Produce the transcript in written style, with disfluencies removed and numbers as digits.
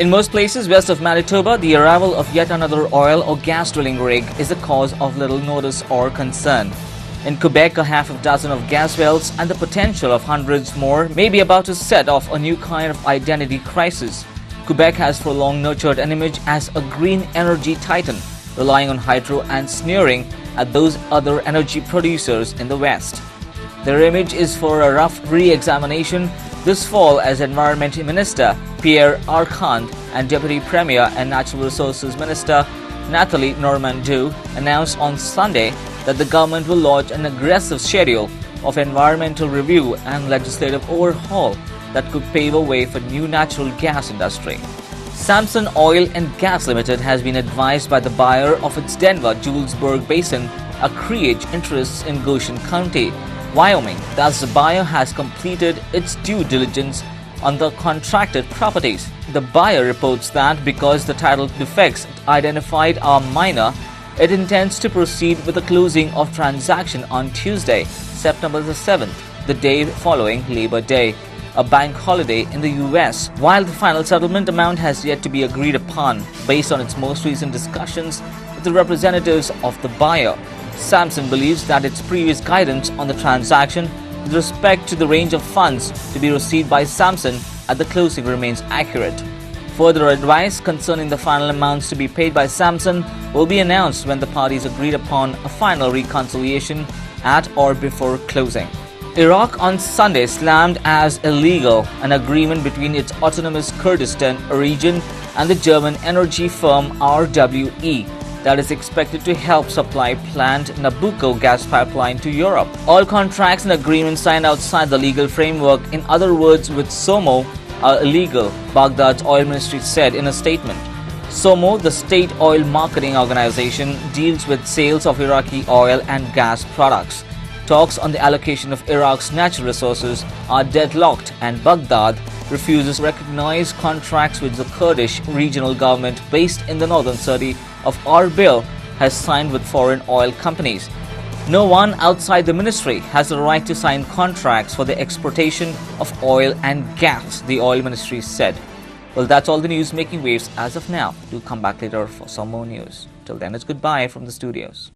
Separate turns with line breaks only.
In most places west of Manitoba, the arrival of yet another oil or gas drilling rig is a cause of little notice or concern. In Quebec, a half a dozen of gas wells and the potential of hundreds more may be about to set off a new kind of identity crisis. Quebec has for long nurtured an image as a green energy titan, relying on hydro and sneering at those other energy producers in the West. Their image is for a rough re-examination this fall as Environment Minister Pierre Arcand and Deputy Premier and Natural Resources Minister Nathalie Normandin announced on Sunday that the government will launch an aggressive schedule of environmental review and legislative overhaul that could pave a way for new natural gas industry. Samson Oil and Gas Limited has been advised by the buyer of its Denver-Julesburg Basin acreage interests in Goshen County, Wyoming. Thus, the buyer has completed its due diligence on the contracted properties. The buyer reports that because the title defects identified are minor, it intends to proceed with the closing of transaction on Tuesday, September the 7th, the day following Labor Day, a bank holiday in the US. While the final settlement amount has yet to be agreed upon based on its most recent discussions with the representatives of the buyer, Samson believes that its previous guidance on the transaction with respect to the range of funds to be received by Samson at the closing remains accurate. Further advice concerning the final amounts to be paid by Samson will be announced when the parties agreed upon a final reconciliation at or before closing. Iraq on Sunday slammed as illegal an agreement between its autonomous Kurdistan region and the German energy firm RWE that is expected to help supply planned Nabucco gas pipeline to Europe. All contracts and agreements signed outside the legal framework, in other words with SOMO, are illegal, Baghdad's oil ministry said in a statement. SOMO, the state oil marketing organization, deals with sales of Iraqi oil and gas products. Talks on the allocation of Iraq's natural resources are deadlocked, and Baghdad refuses to recognize contracts which the Kurdish regional government based in the northern city of Erbil has signed with foreign oil companies. No one outside the ministry has the right to sign contracts for the exportation of oil and gas, the oil ministry said. Well, that's all the news making waves as of now. Do come back later for some more news. Till then, it's goodbye from the studios.